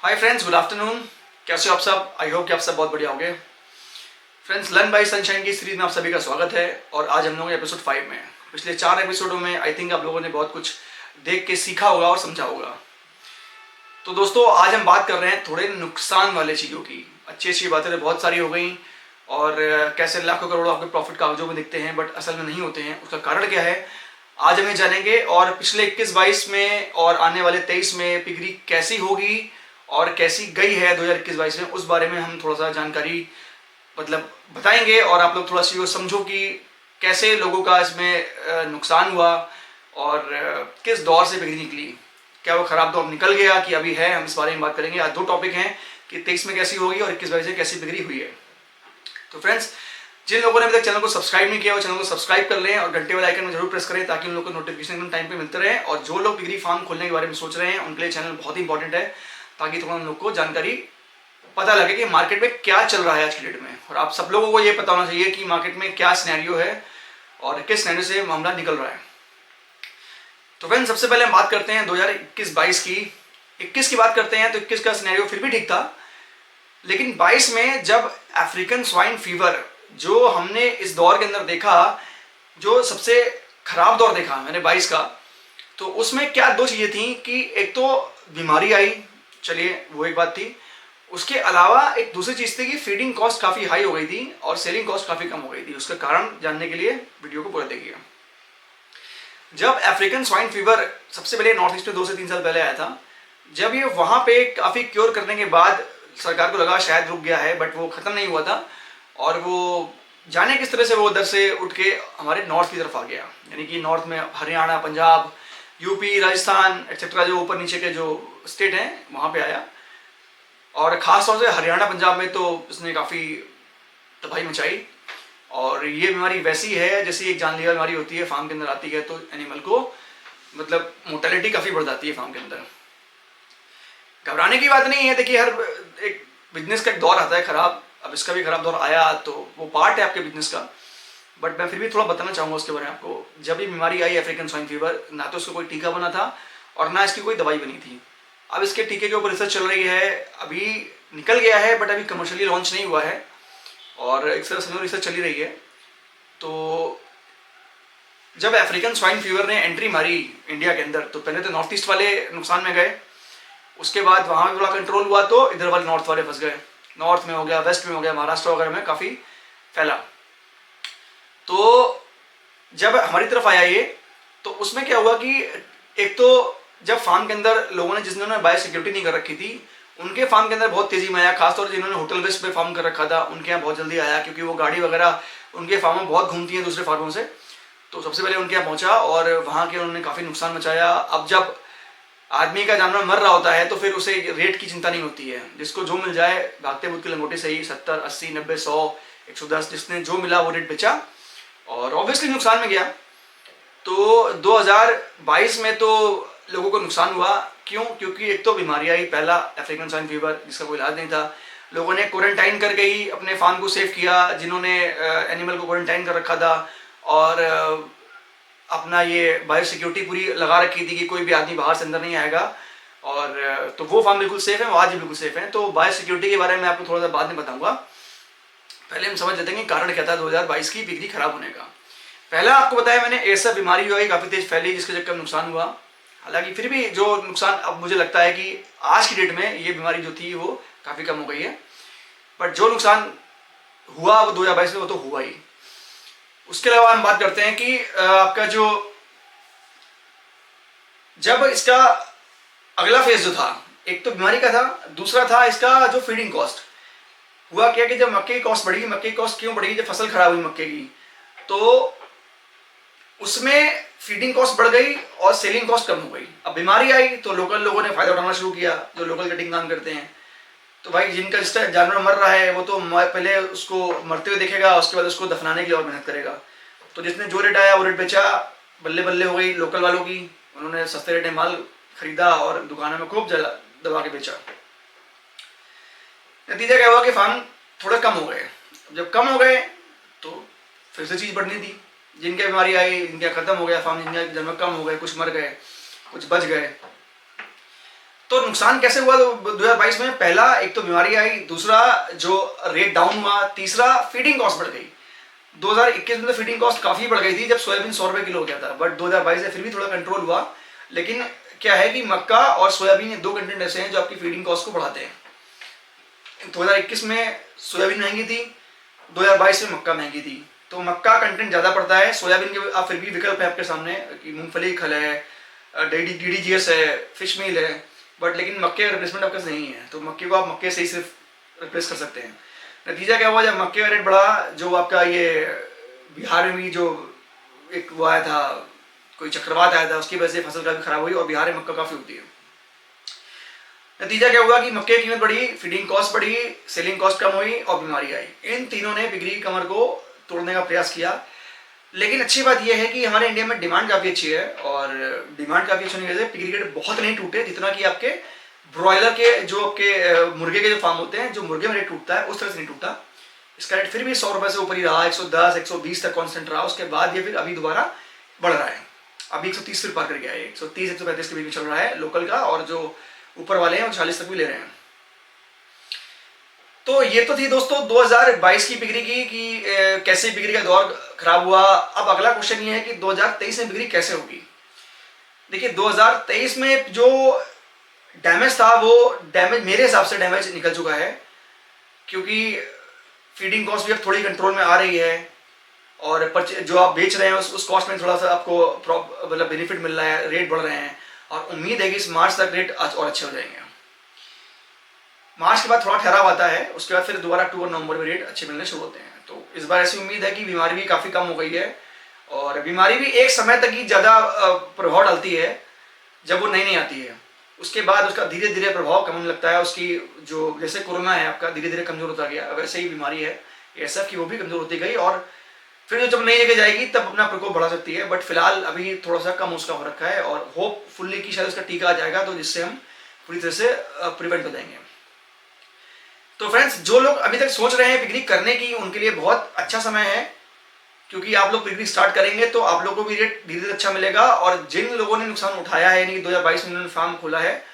Hi friends, good afternoon. कैसे हो आप सब? आई होप कि आप सब बहुत बढ़िया होंगे। फ्रेंड्स, लर्न बाय सनशाइन की सीरीज में आप सभी का स्वागत है और आज हम लोग एपिसोड 5 में हैं। पिछले 4 एपिसोडों में आई थिंक आप लोगों ने बहुत कुछ देख के सीखा होगा और समझा होगा। तो दोस्तों, आज हम बात कर रहे हैं थोड़े नुकसान वाले चीज़ों की। अच्छी अच्छी बातें तो बहुत सारी हो गई और कैसे लाखों करोड़ों आपके प्रॉफिट कागजों में दिखते हैं बट असल में नहीं होते हैं, उसका कारण क्या है आज हमें जानेंगे। और पिछले 21-22 में और आने वाले 23 में पिगरी कैसी होगी और कैसी गई है 2021-22 में, उस बारे में हम थोड़ा सा जानकारी बताएंगे और आप लोग थोड़ा सी समझो कि कैसे लोगों का इसमें नुकसान हुआ और किस दौर से बिगड़ी निकली। क्या वो खराब दौर निकल गया कि अभी है, हम इस बारे में बात करेंगे। आज 2 टॉपिक हैं कि 23 में कैसी होगी और 21-22 में कैसी बिगड़ी हुई है। तो फ्रेंड्स, जिन लोगों ने अभी तक चैनल को सब्सक्राइब नहीं किया वो चैनल को सब्सक्राइब कर लें और घंटे वाले आइकन में जरूर प्रेस करें ताकि उन लोगों को नोटिफिकेशन एकदम टाइम पे मिलते रहे। और जो लोग पिगरी फार्म खोलने के बारे में सोच रहे हैं उनके लिए चैनल बहुत ही इंपॉर्टेंट है ताकि थोड़ा उन लोग को जानकारी पता लगे कि मार्केट में क्या चल रहा है आज की डेट में। और आप सब लोगों को ये पता होना चाहिए कि मार्केट में क्या सिनेरियो है और किस सिनेरियो से मामला निकल रहा है। तो फ्रेंड्स, सबसे पहले हम बात करते हैं 2021-22 की। 21 की बात करते हैं तो 21 का सिनेरियो फिर भी ठीक था, लेकिन 22 में जब अफ्रीकन स्वाइन फीवर जो हमने इस दौर के अंदर देखा, जो सबसे खराब दौर देखा मैंने 22 का, तो उसमें क्या 2 चीज़ें थी कि एक तो बीमारी आई, चलिए वो एक बात थी। उसके अलावा एक दूसरी चीज़ थी कि फीडिंग कॉस्ट काफ़ी हाई हो गई थी और सेलिंग कॉस्ट काफ़ी कम हो गई थी। उसका कारण जानने के लिए वीडियो को पूरा देखिए। जब अफ्रीकन स्वाइन फीवर सबसे पहले नॉर्थ ईस्ट में 2 से 3 साल पहले आया था, जब ये वहाँ पे काफ़ी क्योर करने के बाद सरकार को लगा शायद रुक गया है, बट वो ख़त्म नहीं हुआ था और वो जाने किस तरह से वो उधर से उठ के हमारे नॉर्थ की तरफ आ गया। यानी कि नॉर्थ में हरियाणा, पंजाब, यूपी, राजस्थान एक्सेट्रा जो ऊपर नीचे के जो स्टेट हैं वहाँ पे आया। और ख़ास तौर से हरियाणा पंजाब में तो इसने काफ़ी तबाही मचाई। और ये बीमारी वैसी है जैसे एक जानलेवा बीमारी होती है, फार्म के अंदर आती है तो एनिमल को मोर्टेलिटी काफ़ी बढ़ जाती है फार्म के अंदर। घबराने की बात नहीं है। देखिए, हर एक बिजनेस का एक दौर आता है खराब। अब इसका भी खराब दौर आया तो वो पार्ट है आपके बिजनेस का, बट मैं फिर भी थोड़ा बताना चाहूँगा उसके बारे में आपको। जब ये बीमारी आई अफ्रीकन स्वाइन फीवर, ना तो उसका कोई टीका बना था और ना इसकी कोई दवाई बनी थी। अब इसके टीके के ऊपर रिसर्च चल रही है, अभी निकल गया है बट अभी कमर्शियली लॉन्च नहीं हुआ है और एक तरह से रिसर्च चली रही है। तो जब अफ्रीकन स्वाइन फीवर ने एंट्री मारी इंडिया के अंदर तो पहले तो नॉर्थ ईस्ट वाले नुकसान में गए, उसके बाद वहाँ पे थोड़ा कंट्रोल हुआ तो इधर वाले नॉर्थ वाले फंस गए। नॉर्थ में हो गया, वेस्ट में हो गया, महाराष्ट्र वगैरह में काफ़ी फैला। तो जब हमारी तरफ आया ये, तो उसमें क्या हुआ कि एक तो जब फार्म के अंदर लोगों ने जिन्होंने बायो सिक्योरिटी नहीं कर रखी थी उनके फार्म के अंदर बहुत तेजी में आया। खासतौर से जिन्होंने होटल बेस पे फार्म कर रखा था उनके यहाँ बहुत जल्दी आया, क्योंकि वो गाड़ी वगैरह उनके फार्म में बहुत घूमती है दूसरे फार्मों से। तो सबसे पहले उनके यहाँ पहुँचा और वहाँ के उन्होंने काफ़ी नुकसान मचाया। अब जब आदमी का जानवर मर रहा होता है तो फिर उसे रेट की चिंता नहीं होती है, जिसको जो मिल जाए भागते भूत के लंगोटे से ही 70, 80, 90, 100, 110 जिसने जो मिला वो रेट बेचा और ऑब्वियसली नुकसान में गया। तो 2022 में तो लोगों को नुकसान हुआ। क्यों? क्योंकि एक तो बीमारी आई, पहला अफ्रीकन स्वाइन फीवर जिसका कोई इलाज नहीं था। लोगों ने क्वारंटाइन करके ही अपने फार्म को सेव किया, जिन्होंने एनिमल को क्वारंटाइन कर रखा था और अपना ये बायो सिक्योरिटी पूरी लगा रखी थी कि कोई भी आदमी बाहर से अंदर नहीं आएगा। और तो वो फार्म बिल्कुल सेफ है, वो आज भी बिल्कुल सेफ है। तो बायो सिक्योरिटी के बारे में आपको थोड़ा सा बाद में बताऊंगा। पहले हम समझ लेते हैं कि कारण क्या था 2022 की बिक्री खराब होने का। पहला आपको बताया मैंने, एसा बीमारी हुई, काफ़ी तेज फैली जिसके चक्कर में नुकसान हुआ। हालांकि फिर भी जो नुकसान अब मुझे लगता है कि आज की डेट में ये बीमारी जो थी वो काफ़ी कम हो गई है, बट जो नुकसान हुआ वो 2022 में वो तो हुआ ही। उसके अलावा हम बात करते हैं कि आपका जो जब इसका अगला फेज जो था, एक तो बीमारी का था, दूसरा था इसका जो फीडिंग कॉस्ट। हुआ क्या कि जब मक्के की कॉस्ट बढ़ी, मक्के की कॉस्ट क्यों बढ़ी? जब फसल खराब हुई मक्के की तो उसमें फीडिंग कॉस्ट बढ़ गई और सेलिंग कॉस्ट कम हो गई। अब बीमारी आई तो लोकल लोगों ने फायदा उठाना शुरू किया, जो लोकल कटिंग काम करते हैं। तो भाई जिनका जिस तरह जानवर मर रहा है वो तो पहले उसको मरते हुए देखेगा, उसके बाद उसको दफनाने के लिए और मेहनत करेगा। तो जिसने जो रेट आया वो रेट बेचा, बल्ले बल्ले हो गई लोकल वालों की। उन्होंने सस्ते रेट में माल खरीदा और दुकानों में खूब दबा के बेचा। नतीजा क्या हुआ कि फार्म थोड़े कम हो गए। जब कम हो गए तो फिर से चीज़ बढ़नी थी। जिनके बीमारी आई जिनका खत्म हो गया फार्म, जिनके जानवर कम हो गए, कुछ मर गए, कुछ बच गए। तो नुकसान कैसे हुआ 2022 में? पहला, एक तो बीमारी आई, दूसरा जो रेट डाउन हुआ, तीसरा फीडिंग कॉस्ट बढ़ गई। 2021 में तो फीडिंग कॉस्ट काफी बढ़ गई थी जब सोयाबीन 100 रुपए किलो हो गया था, बट 2022 में फिर भी थोड़ा कंट्रोल हुआ। लेकिन क्या है कि मक्का और सोयाबीन, ये दो कंटेंट ऐसे हैं जो आपकी फीडिंग कॉस्ट को बढ़ाते हैं। 2021 में सोयाबीन महंगी थी, 2022 में मक्का महंगी थी। तो मक्का कंटेंट ज्यादा पड़ता है, सोयाबीन के आप फिर भी विकल्प है आपके सामने कि मूंगफली खल है, DDGS है, फिश मील है, बट लेकिन मक्के का रिप्लेसमेंट आपके पास नहीं है। तो मक्के को आप मक्के से ही सिर्फ रिप्लेस कर सकते हैं। नतीजा क्या हुआ, जब मक्के का रेट बढ़ा, जो आपका ये बिहार में भी जो एक वो आया था, कोई चक्रवात आया था, उसकी वजह से फसल काफी खराब हुई और बिहार में मक्का काफी होती है। नतीजा क्या हुआ कि मक्के की कीमत बढ़ी, फीडिंग कॉस्ट बढ़ी, सेलिंग कॉस्ट कम हुई और बीमारी आई। इन तीनों ने पिगरी की कमर को तोड़ने का प्रयास किया। लेकिन अच्छी बात यह है कि हमारे इंडिया में डिमांड काफी अच्छी है, और डिमांड काफी अच्छी होने की वजह से पिगरी रेट बहुत नहीं टूटे, जितना कि आपके ब्रॉयलर के जो आपके मुर्गे के जो फार्म होते हैं, जो मुर्गे में रेट टूटता है उस तरह से नहीं टूटा। इसका रेट फिर भी 100 रुपए से ऊपर ही रहा, 110 120 तक कांस्टेंट रहा। उसके बाद ये फिर अभी दोबारा बढ़ रहा है, अभी 130 फिर पार कर गया है, 130 135 के बीच में चल रहा है लोकल का, और जो ऊपर वाले हैं वो 40 तक भी ले रहे हैं। तो ये तो थी दोस्तों 2022 की बिक्री की कि कैसे बिक्री का दौर खराब हुआ। अब अगला क्वेश्चन ये है कि 2023 में बिक्री कैसे होगी। देखिए 2023 में जो डैमेज था, वो डैमेज मेरे हिसाब से डैमेज निकल चुका है, क्योंकि फीडिंग कॉस्ट भी अब थोड़ी कंट्रोल में आ रही है, और जो आप बेच रहे हैं उस कॉस्ट में थोड़ा सा आपको मतलब बेनिफिट मिल रहा है, रेट बढ़ रहे हैं, और उम्मीद है कि इस मार्च तक रेट और अच्छे हो जाएंगे। मार्च के बाद थोड़ा ठहराव आता है, उसके बाद फिर दोबारा अक्टूबर नवंबर में रेट अच्छे मिलने शुरू होते हैं। तो इस बार ऐसी उम्मीद है कि बीमारी भी काफ़ी कम हो गई है, और बीमारी भी एक समय तक ही ज़्यादा प्रभाव डालती है जब वो नई आती है। उसके बाद उसका धीरे धीरे प्रभाव कम होने लगता है। उसकी जो जैसे कोरोना है आपका धीरे धीरे कमज़ोर होता गया, वैसे ही बीमारी है ASF की, वो भी कमज़ोर होती गई, और फिर जब नई जगह जाएगी तब अपना प्रकोप बढ़ा सकती है। बट फिलहाल अभी थोड़ा सा कम उसका हो रखा है, और होपफुल्ली कि शायद उसका टीका आ जाएगा, तो जिससे हम पूरी तरह से प्रिवेंट हो जाएंगे। तो फ्रेंड्स, जो लोग अभी तक सोच रहे हैं पिकनिक करने की, उनके लिए बहुत अच्छा समय है, क्योंकि आप लोग पिकनिक स्टार्ट करेंगे तो आप लोगों को भी रेट धीरे धीरे अच्छा मिलेगा, और जिन लोगों ने नुकसान उठाया है, यानी कि 2022 में उन्होंने फार्म खोला है,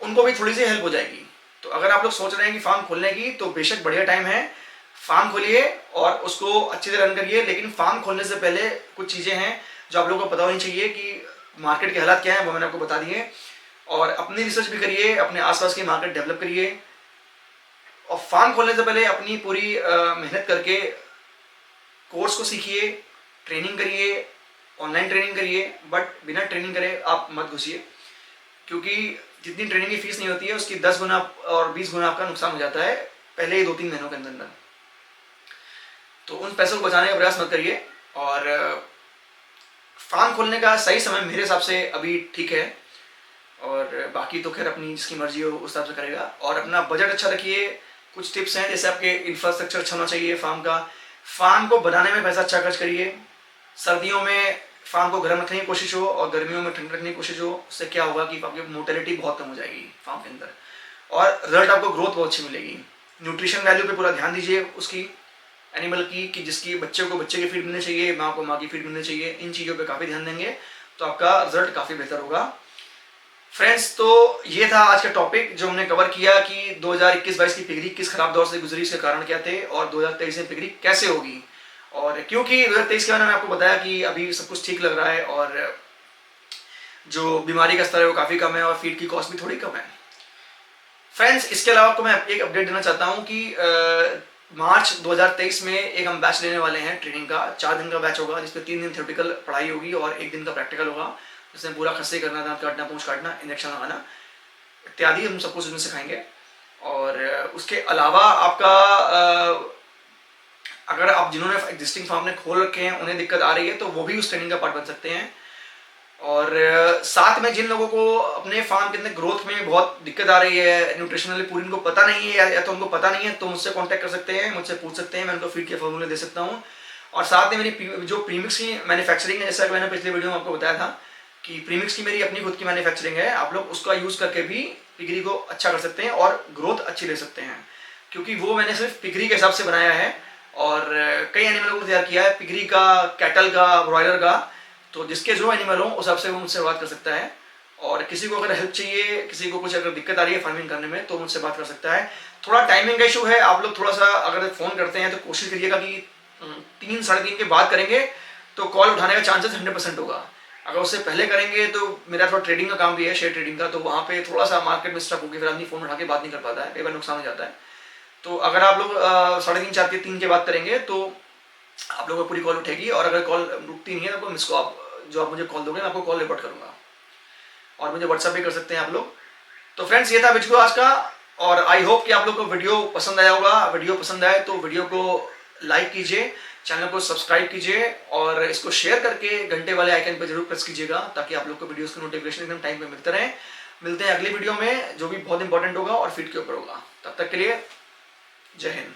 उनको भी थोड़ी सी हेल्प हो जाएगी। तो अगर आप लोग सोच रहे हैं कि फार्म खोलने की, तो बेशक बढ़िया टाइम है, फार्म खोलिए और उसको अच्छी तरह रन करिए। लेकिन फार्म खोलने से पहले कुछ चीज़ें हैं जो आप लोगों को पता होनी चाहिए कि मार्केट के हालात क्या हैं, वो मैंने आपको बता दिए। और अपनी रिसर्च भी करिए, अपने आसपास की मार्केट डेवलप करिए, और फार्म खोलने से पहले अपनी पूरी मेहनत करके कोर्स को सीखिए, ट्रेनिंग करिए, ऑनलाइन ट्रेनिंग करिए, बट बिना ट्रेनिंग करे आप मत घुसिए, क्योंकि जितनी ट्रेनिंग की फीस नहीं होती है उसकी 10 गुना और 20 गुना आपका नुकसान हो जाता है पहले ही 2-3 महीनों के अंदर। तो उन पैसों को बचाने का प्रयास मत करिए, और फार्म खोलने का सही समय मेरे हिसाब से अभी ठीक है, और बाकी तो खैर अपनी जिसकी मर्जी हो उस हिसाब से करेगा। और अपना बजट अच्छा रखिए। कुछ टिप्स हैं, जैसे आपके इंफ्रास्ट्रक्चर अच्छा होना चाहिए फार्म का, फार्म को बनाने में पैसा अच्छा खर्च करिए। सर्दियों में फार्म को गर्म रखने की कोशिश हो, और गर्मियों में ठंड रखने की कोशिश हो। उससे क्या होगा कि आपकी मोर्टेलिटी बहुत कम हो जाएगी फार्म के अंदर, और रिजल्ट आपको ग्रोथ बहुत अच्छी मिलेगी। न्यूट्रिशन वैल्यू पे पूरा ध्यान दीजिए उसकी, एनिमल की, कि जिसकी बच्चे को बच्चे की फीड मिलनी चाहिए, माँ को माँ की फीड मिलनी चाहिए। इन चीज़ों पे काफ़ी ध्यान देंगे तो आपका रिजल्ट काफ़ी बेहतर होगा। फ्रेंड्स, तो ये था आज का टॉपिक जो हमने कवर किया कि 2021-22 की पिगरी किस खराब दौर से गुजरी, इसके कारण क्या थे, और 2023 में पिगरी कैसे होगी। और क्योंकि 2023 के बारे में आपको बताया कि अभी सब कुछ ठीक लग रहा है, और जो बीमारी का स्तर है वो काफ़ी कम है, और फीड की कॉस्ट भी थोड़ी कम है। फ्रेंड्स, इसके अलावा आपको मैं एक अपडेट देना चाहता हूँ कि मार्च 2023 में एक हम बैच लेने वाले हैं ट्रेनिंग का। 4 दिन का बैच होगा, जिसमें 3 दिन थ्योरेटिकल पढ़ाई होगी और 1 दिन का प्रैक्टिकल होगा, जिसमें पूरा खस्से करना, दांत काटना, पूंछ काटना, इंजेक्शन लगाना इत्यादि हम सब कुछ उसमें सिखाएंगे। और उसके अलावा आपका अगर आप जिन्होंने एग्जिस्टिंग फार्म ने खोल रखे हैं उन्हें दिक्कत आ रही है, तो वो भी उस ट्रेनिंग का पार्ट बन सकते हैं। और साथ में जिन लोगों को अपने फार्म के अंदर ग्रोथ में बहुत दिक्कत आ रही है, न्यूट्रिशनली पूरी उनको पता नहीं है, या तो उनको पता नहीं है, तो मुझसे कांटेक्ट कर सकते हैं, मुझसे पूछ सकते हैं, मैं उनको फीड के फॉर्मूले दे सकता हूँ। और साथ में मेरी जो प्रीमिक्स की मैन्युफैक्चरिंग है, जैसा कि मैंने पिछले वीडियो में आपको बताया था कि प्रीमिक्स की मेरी अपनी खुद की मैन्युफैक्चरिंग है, आप लोग उसका यूज़ करके भी पिगरी को अच्छा कर सकते हैं और ग्रोथ अच्छी ले सकते हैं, क्योंकि वो मैंने सिर्फ पिगरी के हिसाब से बनाया है, और कई एनिमलों को तैयार किया है, पिगरी का, कैटल का, ब्रॉयलर का। तो जिसके जो एनिमल हो उस हिसाब से वो मुझसे बात कर सकता है। और किसी को अगर हेल्प चाहिए, किसी को कुछ अगर दिक्कत आ रही है फार्मिंग करने में, तो मुझसे बात कर सकता है। थोड़ा टाइमिंग का इशू है, आप लोग थोड़ा सा अगर फ़ोन करते हैं तो कोशिश करिएगा कि 3 साढ़े 3 के बाद करेंगे तो कॉल उठाने का चांसेस 100% होगा। अगर उससे पहले करेंगे तो मेरा थोड़ा ट्रेडिंग का काम भी है, शेयर ट्रेडिंग का, तो वहाँ पे थोड़ा सा मार्केट में स्टक होकर फिर आदमी फ़ोन उठा के बात नहीं कर पाता है, कई बार नुकसान हो जाता है। तो अगर आप लोग 3:30 4 के 3 के बाद करेंगे तो आप लोगों को पूरी कॉल उठेगी, और अगर कॉल रुकती नहीं है तो आपको मिस कॉल, जो आप मुझे कॉल दोगे मैं आपको कॉल रिपोर्ट करूँगा, और मुझे व्हाट्सअप भी कर सकते हैं आप लोग। तो फ्रेंड्स, ये था वीडियो आज का, और आई होप कि आप लोग को वीडियो पसंद आया होगा। वीडियो पसंद आए तो वीडियो को लाइक कीजिए, चैनल को सब्सक्राइब कीजिए, और इसको शेयर करके घंटे वाले आइकन पर जरूर प्रेस कीजिएगा, ताकि आप लोग को वीडियोस की नोटिफिकेशन एकदम टाइम पे मिलते रहे। मिलते हैं अगली वीडियो में, जो भी बहुत इंपॉर्टेंट होगा और फिट के ऊपर होगा। तब तक के लिए जय हिंद।